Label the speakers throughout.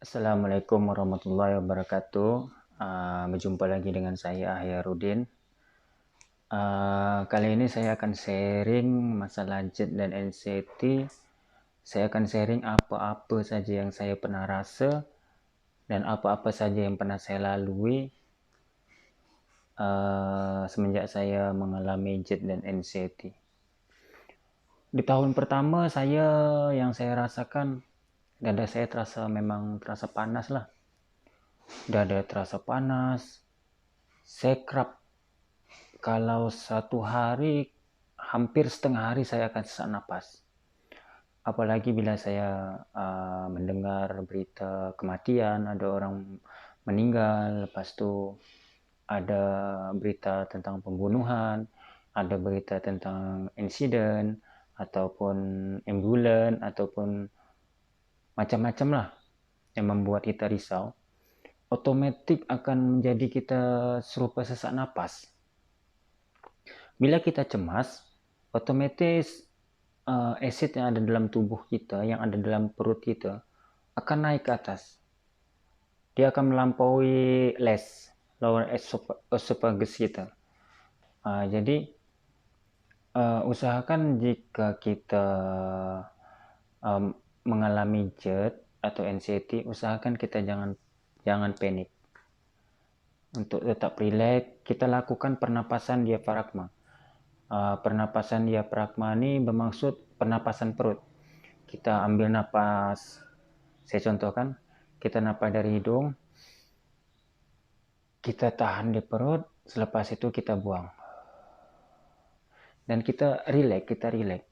Speaker 1: Assalamualaikum warahmatullahi wabarakatuh. Berjumpa lagi dengan saya Ahyarudin. Kali ini saya akan sharing masalah JET dan NCT. Saya akan sharing apa-apa saja yang saya pernah rasa dan apa-apa saja yang pernah saya lalui semenjak saya mengalami JET dan NCT. Di tahun pertama yang saya rasakan, dada saya terasa panas lah. Dada terasa panas, sekrap. Kalau satu hari, hampir setengah hari saya akan sesak napas. Apalagi bila saya mendengar berita kematian, ada orang meninggal, lepas itu ada berita tentang pembunuhan, ada berita tentang insiden, ataupun ambulan, ataupun macam-macam lah yang membuat kita risau. Otomatis akan menjadi kita serupa sesak napas. Bila kita cemas, otomatis asid yang ada dalam tubuh kita, yang ada dalam perut kita, akan naik ke atas. Dia akan melampaui lower esophagus kita. Jadi usahakan jika kita mengalami JET atau NCT, usahakan kita jangan panik. Untuk tetap rileks, kita lakukan pernapasan diafragma. Pernapasan diafragma ini bermaksud pernapasan perut. Kita ambil napas, saya contohkan, kita napas dari hidung, kita tahan di perut, selepas itu kita buang. Dan kita rileks.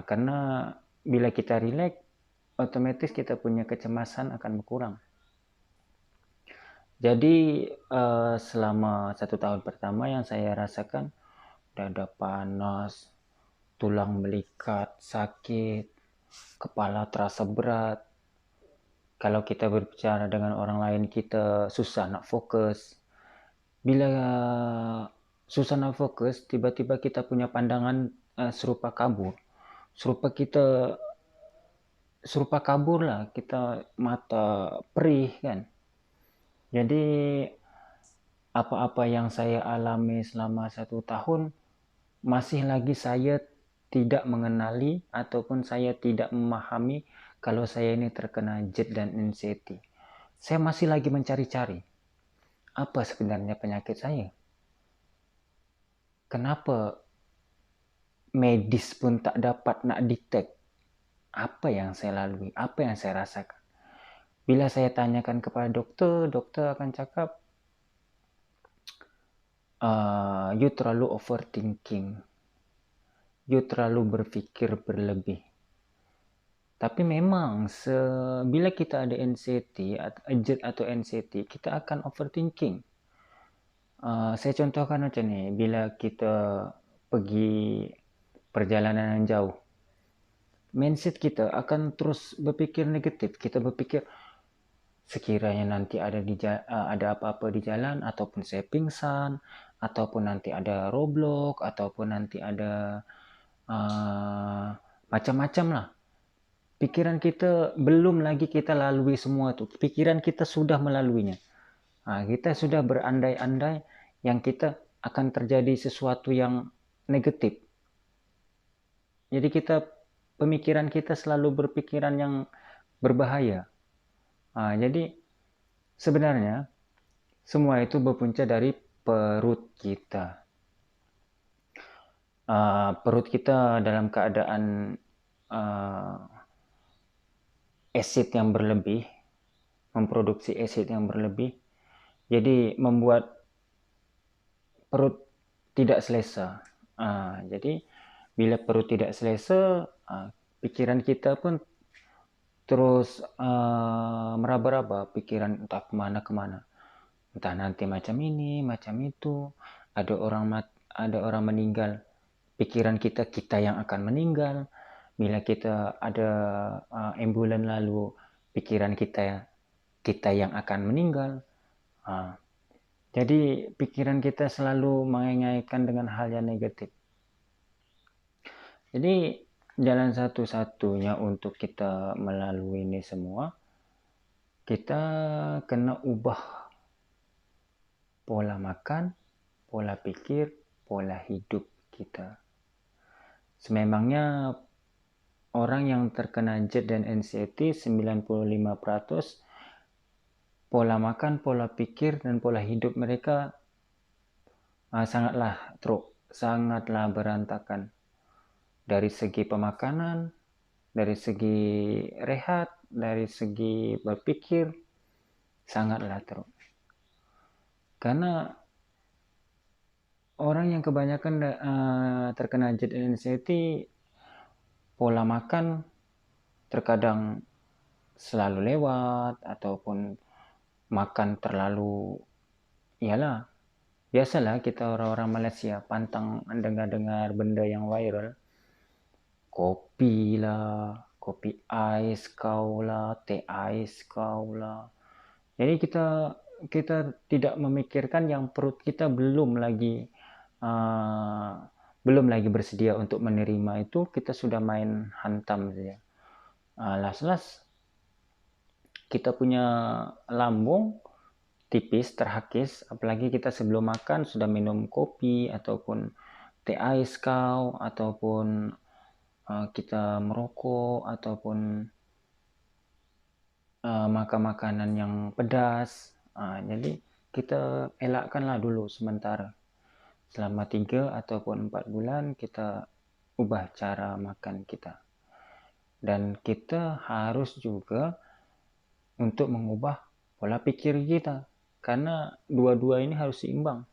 Speaker 1: Karena bila kita rileks, otomatis kita punya kecemasan akan berkurang. Jadi selama 1 tahun pertama yang saya rasakan, dada panas, tulang melikat, sakit, kepala terasa berat. Kalau kita berbicara dengan orang lain, kita susah nak fokus. Bila susah nak fokus, tiba-tiba kita punya pandangan serupa kabur lah. Kita mata perih kan. Jadi apa-apa yang saya alami selama 1 tahun, masih lagi saya tidak mengenali ataupun saya tidak memahami kalau saya ini terkena JET dan NCT. Saya masih lagi mencari-cari apa sebenarnya penyakit saya. Kenapa medis pun tak dapat nak detect apa yang saya lalui, apa yang saya rasakan. Bila saya tanyakan kepada dokter akan cakap, you terlalu overthinking. You terlalu berpikir berlebih. Tapi memang bila kita ada JET atau NCT, kita akan overthinking. Saya contohkan macam ni, bila kita pergi perjalanan yang jauh, mindset kita akan terus berpikir negatif. Kita berpikir sekiranya nanti ada apa-apa di jalan, ataupun saya pingsan, ataupun nanti ada roadblock, ataupun nanti ada macam-macam lah. Pikiran kita belum lagi kita lalui semua itu. Pikiran kita sudah melaluinya. Kita sudah berandai-andai yang kita akan terjadi sesuatu yang negatif. Jadi pemikiran kita selalu berpikiran yang berbahaya. Jadi sebenarnya semua itu berpunca dari perut kita. Perut kita dalam keadaan asid yang berlebih, memproduksi asid yang berlebih, jadi membuat perut tidak selesa. Jadi bila perut tidak selesa, pikiran kita pun terus meraba-raba, pikiran entah kemana. Entah nanti macam ini, macam itu, ada orang meninggal, pikiran kita yang akan meninggal. Bila kita ada ambulan lalu, pikiran kita yang akan meninggal. Jadi pikiran kita selalu mengaitkan dengan hal yang negatif. Jadi jalan satu-satunya untuk kita melalui ini semua, kita kena ubah pola makan, pola pikir, pola hidup kita. Sememangnya orang yang terkena JED dan anxiety 95% pola makan, pola pikir, dan pola hidup mereka sangatlah berantakan. Dari segi pemakanan, dari segi rehat, dari segi berpikir, sangatlah teruk. Karena orang yang kebanyakan terkena JED dan anxiety, pola makan terkadang selalu lewat, ataupun makan terlalu, biasalah kita orang-orang Malaysia pantang dengar-dengar benda yang viral. Kopi lah, kopi ais kau lah, teh ais kau lah. Jadi kita tidak memikirkan yang perut kita belum lagi bersedia untuk menerima itu, kita sudah main hantam saja. Las-las kita punya lambung tipis, terhakis, apalagi kita sebelum makan sudah minum kopi ataupun teh ais kau, ataupun kita merokok, ataupun makan makanan yang pedas. Jadi kita elakkanlah dulu sementara. Selama 3 ataupun 4 bulan kita ubah cara makan kita. Dan kita harus juga untuk mengubah pola pikir kita. Karena dua-dua ini harus seimbang.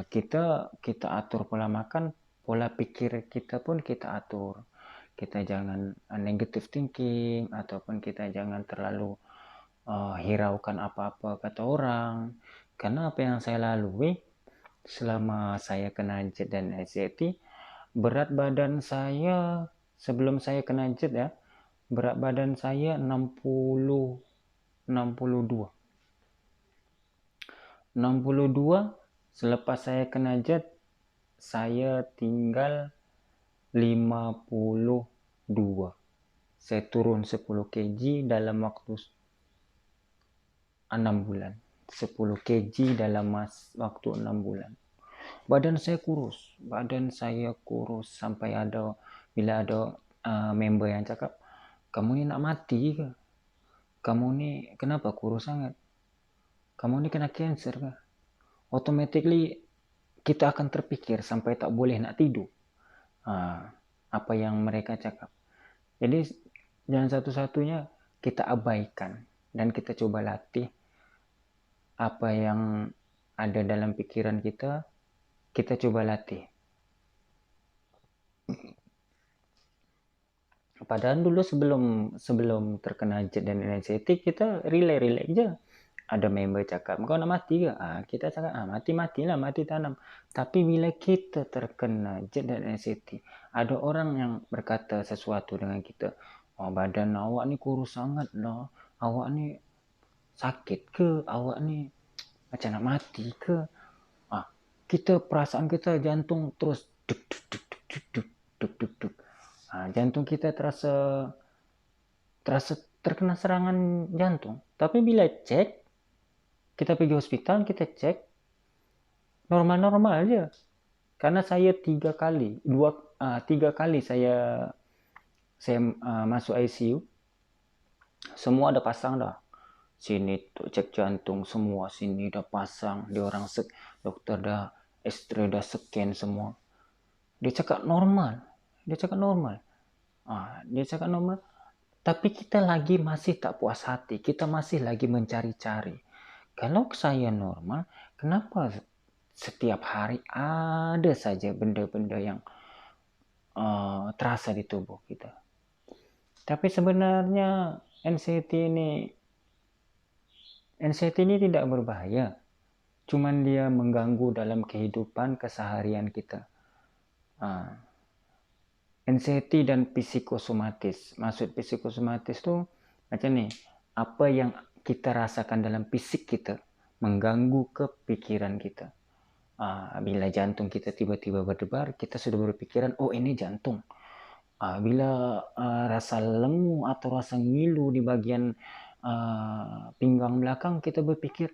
Speaker 1: Kita atur pola makan, pola pikir kita pun kita atur. Kita jangan negative thinking, ataupun kita jangan terlalu hiraukan apa-apa kata orang. Karena apa yang saya lalui selama saya kena JED dan anxiety, berat badan saya sebelum saya kena JED berat badan saya 62. 62, selepas saya kena JED, saya tinggal 52. Saya turun 10 kg dalam waktu 6 bulan. 10 kg dalam waktu 6 bulan. Badan saya kurus sampai bila ada member yang cakap, kamu ni nak mati ke? Kamu ni kenapa kurus sangat? Kamu ni kena cancer ke? Automatically kita akan terpikir sampai tak boleh nak tidur. Apa yang mereka cakap. Jadi jangan satu-satunya kita abaikan dan kita coba latih apa yang ada dalam pikiran kita coba latih. Padahal dulu sebelum terkena JED dan anxiety kita relay aja. Ada member cakap, kau nak mati ke? Kita cakap, mati-matilah, mati tanam. Tapi bila kita terkena JED dan anxiety, ada orang yang berkata sesuatu dengan kita, badan awak ni kurus sangat lah, awak ni sakit ke? Awak ni macam nak mati ke? Perasaan kita jantung terus duk duk duk duk duk duk duk duk. Jantung kita terasa terkena serangan jantung. Tapi bila cek, kita pergi hospital, kita cek, normal-normal aja. Karena saya 3 kali saya masuk ICU, semua ada pasang dah. Sini tuh cek jantung semua, sini dah pasang, dokter dah X-ray, dah scan semua. Dia cakap normal. Tapi kita masih tak puas hati. Kita masih lagi mencari-cari. Kalau saya normal, kenapa setiap hari ada saja benda-benda yang terasa di tubuh kita? Tapi sebenarnya anxiety ini tidak berbahaya. Cuman dia mengganggu dalam kehidupan keseharian kita. Anxiety dan psikosomatis. Maksud psikosomatis itu macam ni. Apa yang kita rasakan dalam fisik kita mengganggu ke pikiran kita. Bila jantung kita tiba-tiba berdebar, kita sudah berpikiran, ini jantung. Bila rasa lenguh atau rasa ngilu di bagian pinggang belakang, kita berpikir,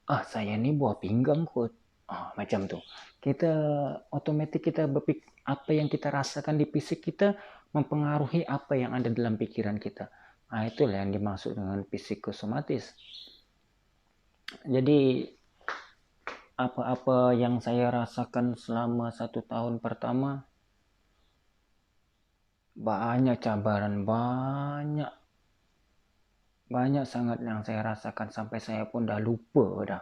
Speaker 1: saya ini buah pinggang kot. Macam tuh. Kita otomatis kita berpikir apa yang kita rasakan di fisik kita mempengaruhi apa yang ada dalam pikiran kita. Itulah yang dimaksud dengan psikosomatis. Jadi apa-apa yang saya rasakan selama 1 tahun pertama, banyak cabaran, banyak sangat yang saya rasakan sampai saya pun dah lupa dah.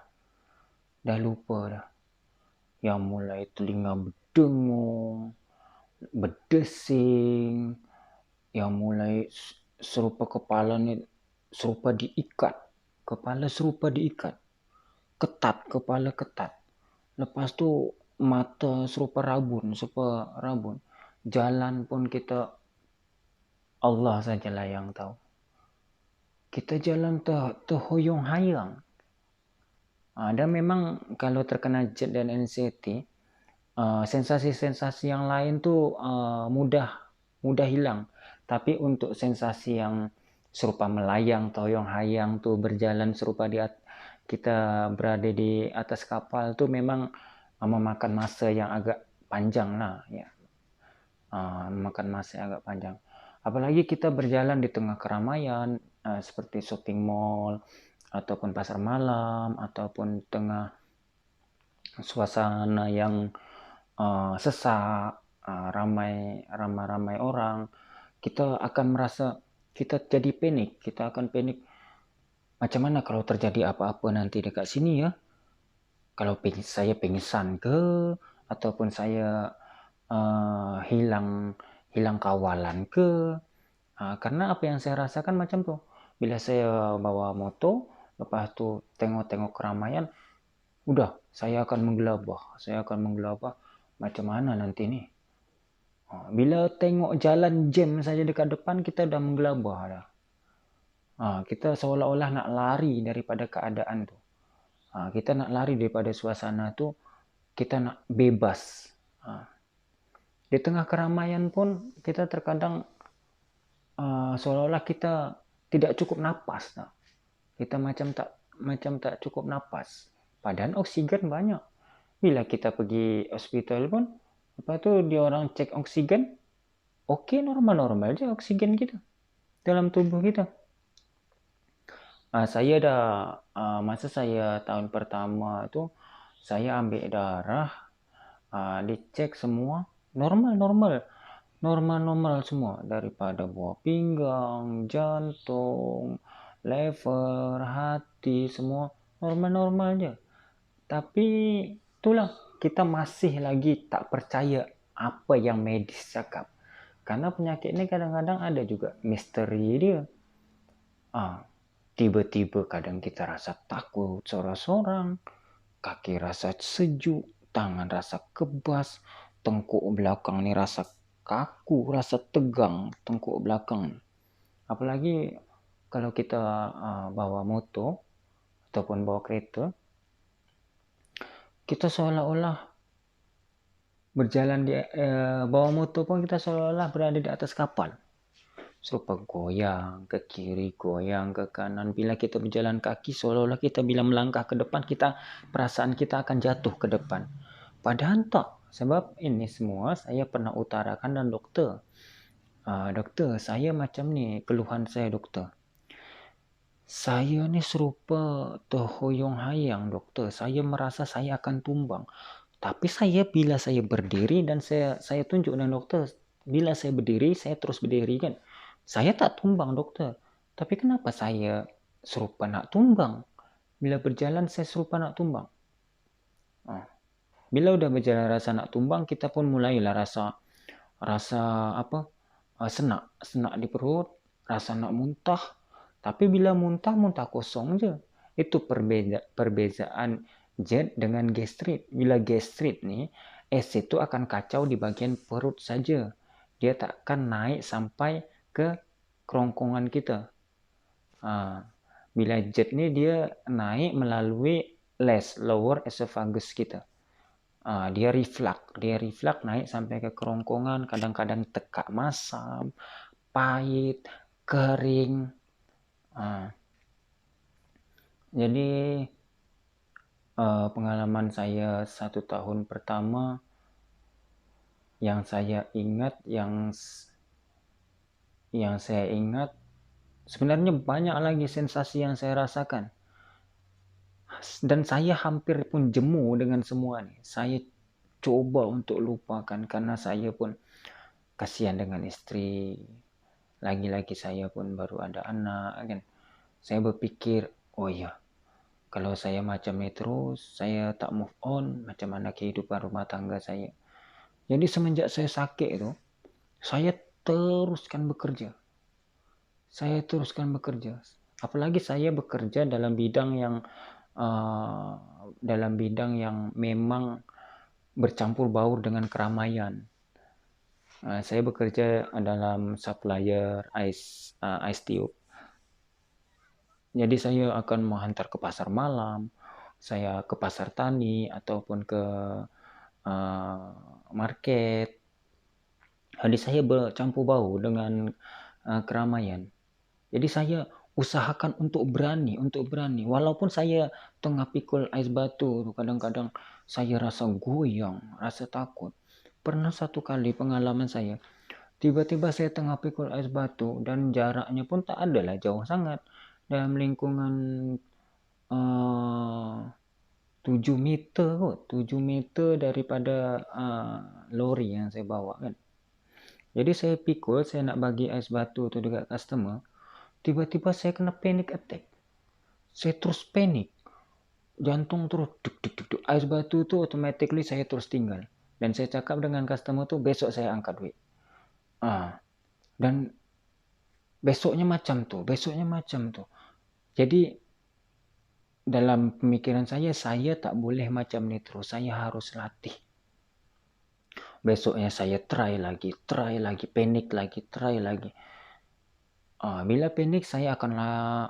Speaker 1: Yang mulai telinga berdengung, berdesing, yang mulai serupa kepala ni serupa diikat, kepala ketat. Lepas tu mata serupa rabun. Jalan pun kita, Allah sajalah yang tahu. Kita jalan terhoyong-hayang. Dan memang kalau terkena jet dan anxiety, sensasi-sensasi yang lain tu mudah hilang. Tapi untuk sensasi yang serupa melayang, terhoyong-hayang tu, berjalan serupa kita berada di atas kapal tu memang memakan masa yang agak panjang lah. Ya. Memakan masa yang agak panjang. Apalagi kita berjalan di tengah keramaian, seperti shopping mall, ataupun pasar malam, ataupun tengah suasana yang sesak, ramai orang, kita akan merasa kita jadi panik. Kita akan panik. Macam mana kalau terjadi apa-apa nanti dekat sini ya? Kalau saya pingsan ke, ataupun saya hilang kawalan ke? Karena apa yang saya rasakan macam tu. Bila saya bawa motor, lepas tu tengok-tengok keramaian, udah saya akan menggelabah. Macam mana nanti ni? Bila tengok jalan jam saja dekat depan, kita dah menggelabah dah. Kita seolah-olah nak lari daripada keadaan tu. Kita nak lari daripada suasana tu, kita nak bebas. Di tengah keramaian pun kita terkadang seolah-olah kita tidak cukup napas. Kita macam tak cukup napas. Padahal oksigen banyak. Bila kita pergi hospital pun, lepas tu dia orang cek oksigen, okey, normal-normal je oksigen kita dalam tubuh kita. Masa saya tahun pertama tu, saya ambil darah, dicek semua normal semua, daripada buah pinggang, jantung, lever, hati, semua normal je. Tapi itulah, kita masih lagi tak percaya apa yang medis cakap. Karena penyakit ni kadang-kadang ada juga misteri dia. Tiba-tiba kadang kita rasa takut sorang-sorang, kaki rasa sejuk, tangan rasa kebas, tengkuk belakang ni rasa kaku, rasa tegang tengkuk belakang. Apalagi kalau kita bawa motor ataupun bawa kereta, kita seolah-olah berjalan bawa motor pun kita seolah-olah berada di atas kapal. Serupa goyang ke kiri, goyang ke kanan. Bila kita berjalan kaki, seolah-olah kita bila melangkah ke depan, perasaan kita akan jatuh ke depan. Padahal tak. Sebab ini semua saya pernah utarakan dan doktor. Doktor, saya macam ni, keluhan saya doktor. Saya ni serupa terhoyong-hayang doktor. Saya merasa saya akan tumbang. Tapi bila saya berdiri dan saya tunjuk dengan doktor, bila saya berdiri, saya terus berdiri kan. Saya tak tumbang doktor. Tapi kenapa saya serupa nak tumbang? Bila berjalan saya serupa nak tumbang. Bila udah berjalan rasa nak tumbang, kita pun mulailah rasa senak di perut, rasa nak muntah. Tapi bila muntah kosong je. Itu perbezaan jet dengan gastrit. Bila gastrit ni, asid itu akan kacau di bagian perut saja. Dia takkan naik sampai ke kerongkongan kita. Bila jet ni dia naik melalui lower esophagus kita. Dia reflux naik sampai ke kerongkongan, kadang-kadang tekak masam, pahit, kering. Jadi pengalaman saya 1 tahun pertama yang saya ingat, yang saya ingat, sebenarnya banyak lagi sensasi yang saya rasakan. Dan saya hampir pun jemu dengan semua nih. Saya coba untuk lupakan karena saya pun kasihan dengan istri. Lagi-lagi saya pun baru ada anak kan. Saya berpikir, oh iya, kalau saya macam ini terus, saya tak move on, macam mana kehidupan rumah tangga saya. Jadi semenjak saya sakit itu, saya teruskan bekerja. Apalagi saya bekerja dalam bidang yang memang bercampur baur dengan keramaian. Saya bekerja dalam supplier ice tube. Jadi saya akan menghantar ke pasar malam, saya ke pasar tani ataupun ke market. Jadi saya bercampur baur dengan keramaian. Jadi saya usahakan untuk berani. Walaupun saya tengah pikul ais batu, kadang-kadang saya rasa goyang, rasa takut. Pernah satu kali pengalaman saya, tiba-tiba saya tengah pikul ais batu dan jaraknya pun tak ada lah, jauh sangat. Dalam lingkungan 7 meter daripada lori yang saya bawa kan. Jadi saya pikul, saya nak bagi ais batu tu dekat customer. Tiba-tiba saya kena panic attack. Saya terus panik. Jantung terus duk. Ais batu tu automatically saya terus tinggal. Dan saya cakap dengan customer tu, besok saya angkat duit. Dan besoknya macam tu. Jadi dalam pemikiran saya tak boleh macam ni terus. Saya harus latih. Besoknya saya try lagi, panik lagi, try lagi. Bila panik saya akan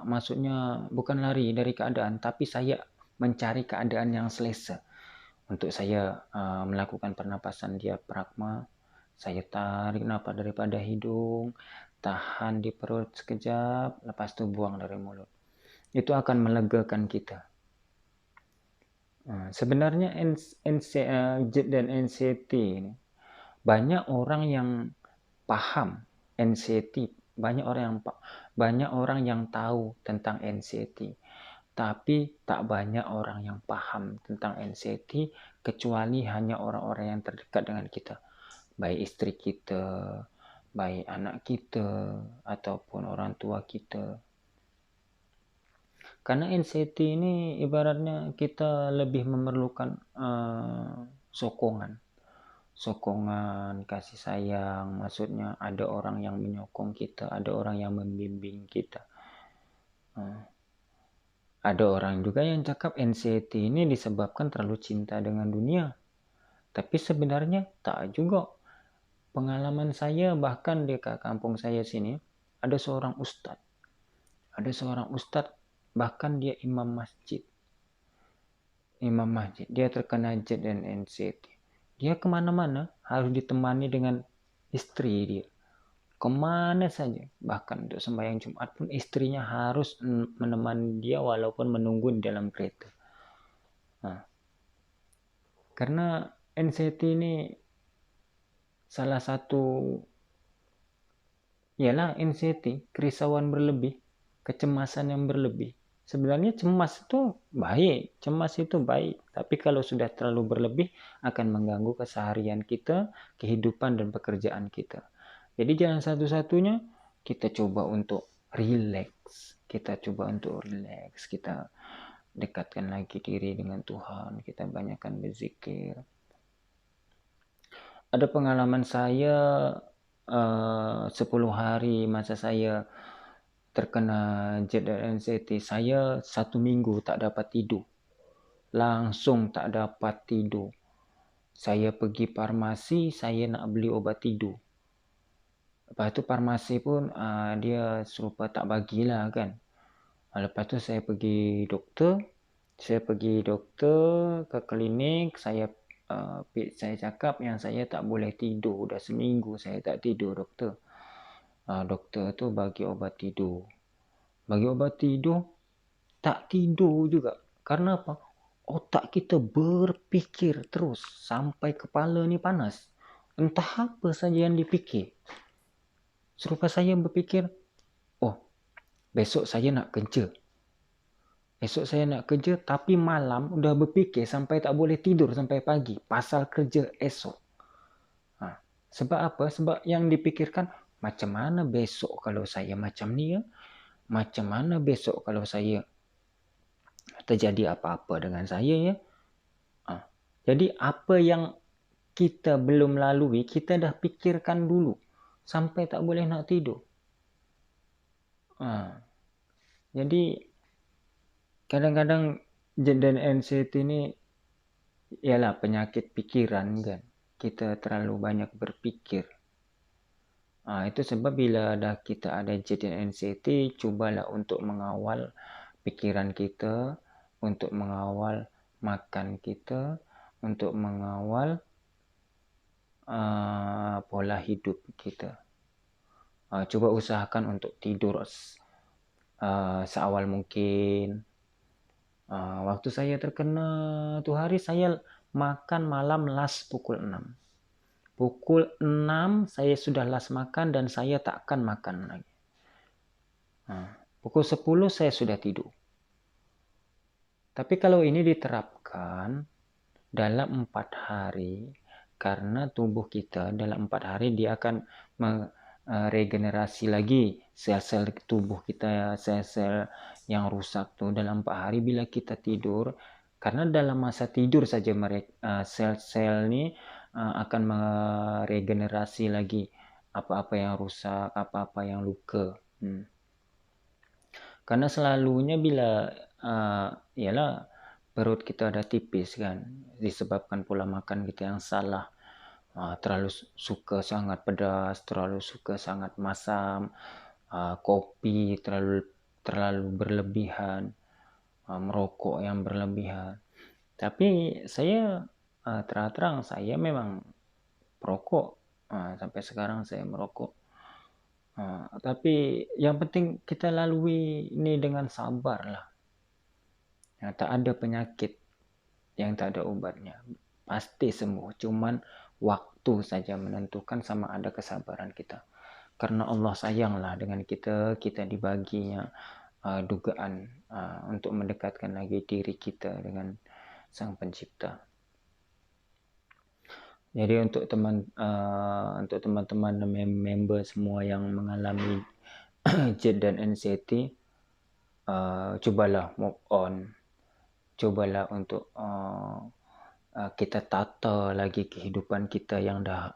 Speaker 1: maksudnya bukan lari dari keadaan, tapi saya mencari keadaan yang selesa. Untuk saya melakukan pernapasan diafragma, saya tarik nafas daripada hidung, tahan di perut sekejap, lepas itu buang dari mulut. Itu akan melegakan kita. Sebenarnya JET dan NCT ini, banyak orang yang paham NCT, banyak orang yang tahu tentang NCT, tapi tak banyak orang yang paham tentang NCT kecuali hanya orang-orang yang terdekat dengan kita, baik istri kita, baik anak kita, ataupun orang tua kita. Karena NCT ini ibaratnya kita lebih memerlukan sokongan, kasih sayang. Maksudnya ada orang yang menyokong kita, ada orang yang membimbing kita. Ada orang juga yang cakap NCT ini disebabkan terlalu cinta dengan dunia. Tapi sebenarnya tak juga. Pengalaman saya bahkan di kampung saya sini, ada seorang ustadz, bahkan dia imam masjid. Dia terkena JET dan NCT. Dia kemana-mana harus ditemani dengan istri dia. Kemana saja. Bahkan untuk sembahyang Jumat pun istrinya harus menemani dia walaupun menunggu di dalam kereta. Karena NCT ini salah satu, ialah NCT, kerisauan berlebih, kecemasan yang berlebih. Sebenarnya cemas itu baik, tapi kalau sudah terlalu berlebih akan mengganggu keseharian kita, kehidupan dan pekerjaan kita. Jadi jalan satu-satunya kita coba untuk relax, kita dekatkan lagi diri dengan Tuhan, kita banyakkan berzikir. Ada pengalaman saya 10 hari masa saya terkena JET dan NCT, saya 1 minggu tak dapat tidur. Langsung tak dapat tidur. Saya pergi farmasi, saya nak beli obat tidur. Lepas tu farmasi pun dia serupa tak bagilah kan. Lepas tu saya pergi doktor ke klinik, saya saya cakap yang saya tak boleh tidur. Dah seminggu saya tak tidur, doktor. Doktor tu bagi obat tidur. Tak tidur juga. Karena apa? Otak kita berfikir terus sampai kepala ni panas. Entah apa saja yang dipikir. Serupa saya berfikir, oh, besok saya nak kerja. Tapi malam udah berfikir sampai tak boleh tidur sampai pagi. Pasal kerja esok. Sebab apa? Sebab yang dipikirkan, macam mana besok kalau saya macam ni ya? Macam mana besok kalau saya terjadi apa-apa dengan saya ya? Jadi apa yang kita belum lalui, kita dah fikirkan dulu. Sampai tak boleh nak tidur. Jadi kadang-kadang JET dan anxiety ni ialah penyakit pikiran kan. Kita terlalu banyak berfikir. Itu sebab bila dah kita ada JET dan anxiety, cubalah untuk mengawal pikiran kita, untuk mengawal makan kita, untuk mengawal pola hidup kita. Cuba usahakan untuk tidur seawal mungkin. Waktu saya terkena tu hari, saya makan malam last pukul 6. Pukul 6 saya sudah last makan dan saya tak akan makan lagi. Pukul 10 saya sudah tidur. Tapi kalau ini diterapkan dalam 4 hari, karena tubuh kita dalam 4 hari dia akan regenerasi lagi sel-sel tubuh kita, sel-sel yang rusak tu dalam 4 hari bila kita tidur. Karena dalam masa tidur saja sel-sel ni akan meregenerasi lagi apa-apa yang rusak, apa-apa yang luka. Karena selalunya bila ialah perut kita ada tipis kan, disebabkan pola makan kita yang salah. Terlalu suka sangat pedas, terlalu suka sangat masam, kopi terlalu berlebihan, merokok yang berlebihan. Tapi saya terang-terang saya memang perokok. Sampai sekarang saya merokok. Tapi yang penting kita lalui ini dengan sabar lah. Tak ada penyakit yang tak ada ubatnya. Pasti sembuh. Cuman waktu saja menentukan sama ada kesabaran kita. Karena Allah sayanglah dengan kita dibaginya dugaan untuk mendekatkan lagi diri kita dengan Sang Pencipta. Jadi untuk teman-teman member semua yang mengalami JET dan anxiety, cubalah move on. Cubalah untuk kita tata lagi kehidupan kita yang dah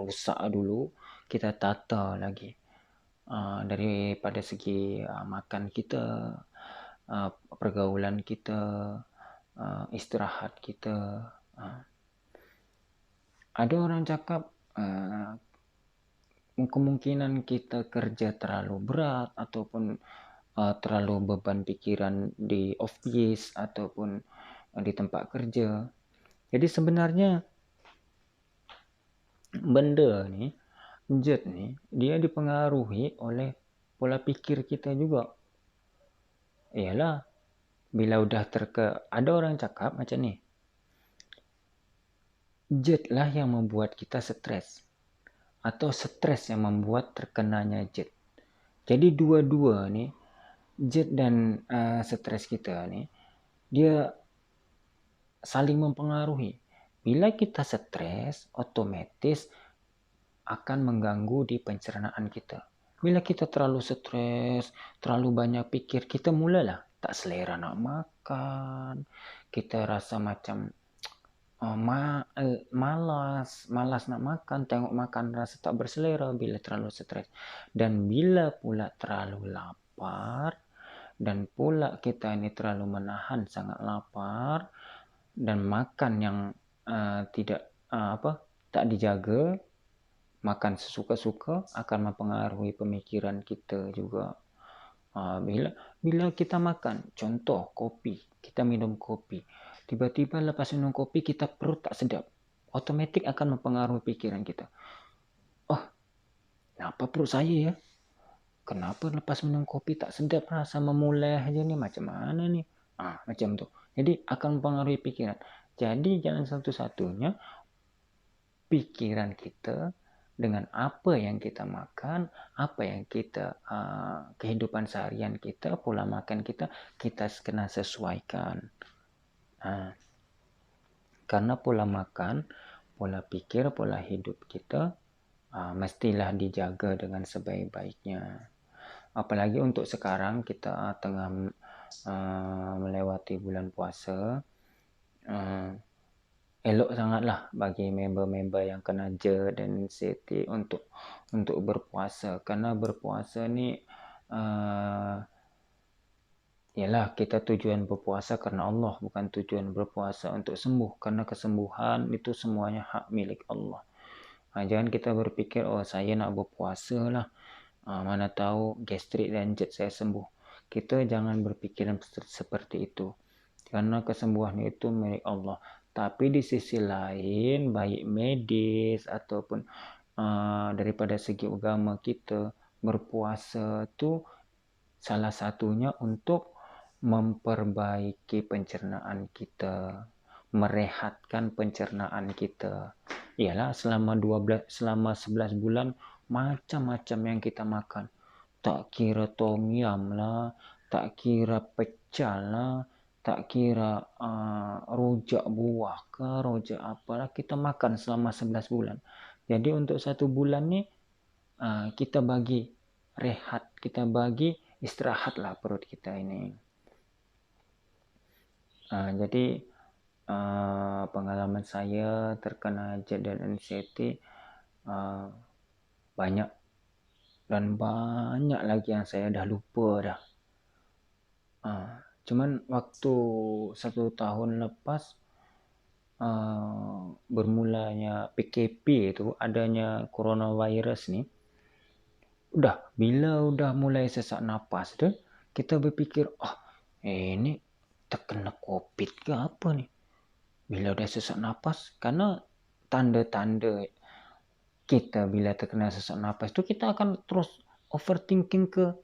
Speaker 1: rusak dulu. Kita tata lagi daripada segi makan kita, pergaulan kita, istirahat kita. Ada orang cakap kemungkinan kita kerja terlalu berat ataupun terlalu beban pikiran di office ataupun di tempat kerja. Jadi sebenarnya benda ni, JET ni, dia dipengaruhi oleh pola pikir kita juga. Ialah bila udah ada orang cakap macam ni, JET lah yang membuat kita stres, atau stres yang membuat terkenanya JET. Jadi dua-dua ni, JET dan stres kita ni, dia saling mempengaruhi. Bila kita stres, otomatis akan mengganggu di pencernaan kita. Bila kita terlalu stres, terlalu banyak fikir, kita mulalah tak selera nak makan. Kita rasa macam malas nak makan, tengok makan rasa tak berselera bila terlalu stres. Dan bila pula terlalu lapar, dan pula kita ini terlalu menahan sangat lapar, dan makan yang tak dijaga, makan sesuka-suka akan mempengaruhi pemikiran kita juga. Bila kita makan, contoh kopi, kita minum kopi, Tiba-tiba lepas minum kopi kita perut tak sedap. Otomatis akan mempengaruhi pikiran kita. Oh, kenapa perut saya ya? Kenapa lepas minum kopi tak sedap, rasa memulai aja nih, macam mana nih? Macam tuh. Jadi akan mempengaruhi pikiran. Jadi jalan satu-satunya pikiran kita dengan apa yang kita makan, apa yang kita kehidupan seharian kita, pola makan kita kena sesuaikan. Karena pola makan, pola pikir, pola hidup kita mestilah dijaga dengan sebaik-baiknya. Apalagi untuk sekarang kita tengah melewati bulan puasa. Elok sangatlah bagi member-member yang kena JER dan anxiety untuk berpuasa, karena berpuasa ni ialah kita tujuan berpuasa karena Allah, bukan tujuan berpuasa untuk sembuh, karena kesembuhan itu semuanya hak milik Allah. Jangan kita berpikir saya nak berpuasa lah, mana tahu gastrik dan jet saya sembuh. Kita jangan berpikiran seperti itu, karena kesembuhan itu milik Allah. Tapi di sisi lain, baik medis ataupun daripada segi agama kita, berpuasa itu salah satunya untuk memperbaiki pencernaan kita, merehatkan pencernaan kita. Ialah selama 11 bulan macam-macam yang kita makan. Tak kira tom yum lah, tak kira pecel lah, tak kira rojak buah ke, rojak apalah, kita makan selama 11 bulan. Jadi untuk 1 bulan ni kita bagi rehat, kita bagi istirahatlah perut kita ini. Jadi pengalaman saya terkena JER dan anxiety banyak, dan banyak lagi yang saya dah lupa dah. Cuman waktu 1 tahun lepas bermulanya PKP itu, adanya coronavirus ni, bila udah mulai sesak napas tu, kita berfikir ini terkena COVID ke apa ni? Bila udah sesak napas, karena tanda-tanda kita bila terkena sesak napas tu, kita akan terus overthinking ke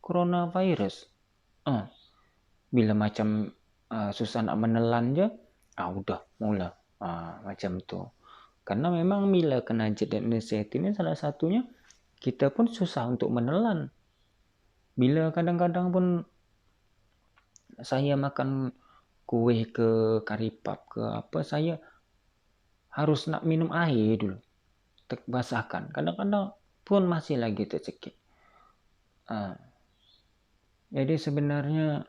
Speaker 1: coronavirus. Bila macam susah nak menelan je, udah mula macam tu. Karena memang bila kena JER dan anxiety ni, salah satunya kita pun susah untuk menelan. Bila kadang-kadang pun saya makan kuih ke kari pap ke apa, saya harus nak minum air dulu, terbasahkan. Kadang-kadang pun masih lagi tercekik. Jadi sebenarnya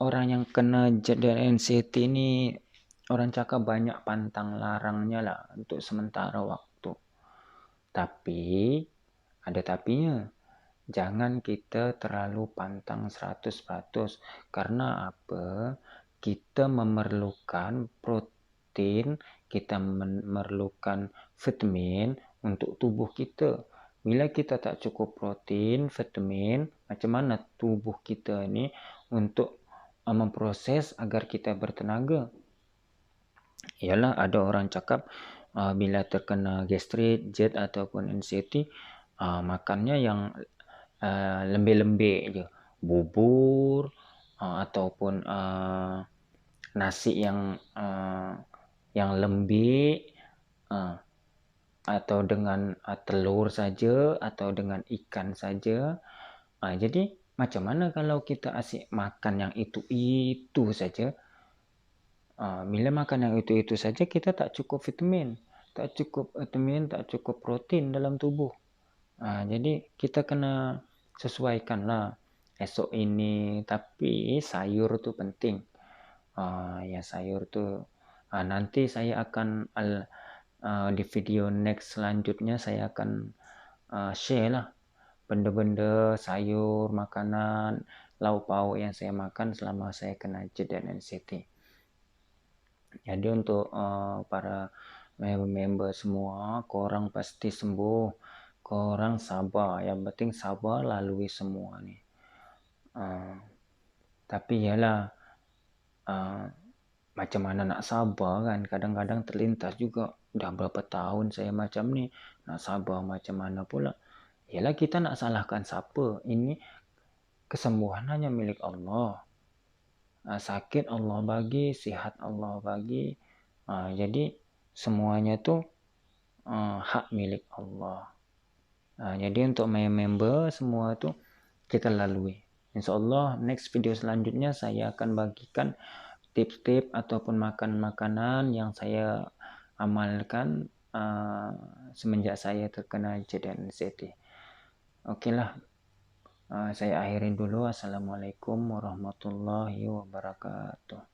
Speaker 1: orang yang kena JER dan anxiety ini, orang cakap banyak pantang larangnya lah untuk sementara waktu. Tapi ada tapinya. Jangan kita terlalu pantang 100%. Karena apa? Kita memerlukan protein, kita memerlukan vitamin untuk tubuh kita. Bila kita tak cukup protein, vitamin, macam mana tubuh kita ni untuk memproses agar kita bertenaga? Ialah ada orang cakap bila terkena gastrik, JER ataupun anxiety, makannya yang lembek-lembek je, bubur ataupun nasi yang lembek, atau dengan telur saja, atau dengan ikan saja. Jadi macam mana kalau kita asyik makan yang itu saja? Bila makan yang itu saja, kita tak cukup vitamin, tak cukup protein dalam tubuh. Jadi kita kena sesuaikanlah esok ini. Tapi sayur tu penting. Sayur tu nanti saya akan di video next selanjutnya saya akan share lah benda-benda sayur, makanan, lauk pauk yang saya makan selama saya kena JER dan anxiety. Jadi untuk para member semua, korang pasti sembuh, korang sabar, yang penting sabar lalui semua ni. Tapi yalah, uh, macam mana nak sabar kan, kadang-kadang terlintas juga, dah berapa tahun saya macam ni, nak sabar macam mana pula. Yalah, kita nak salahkan siapa? Ini kesembuhan hanya milik Allah. Sakit Allah bagi, sihat Allah bagi. Jadi semuanya tu hak milik Allah. Jadi untuk member semua tu kita lalui. InsyaAllah next video selanjutnya saya akan bagikan tips-tips ataupun makan-makanan yang saya amalkan semenjak saya terkena JDNCT. Okeylah, saya akhirin dulu. Assalamualaikum warahmatullahi wabarakatuh.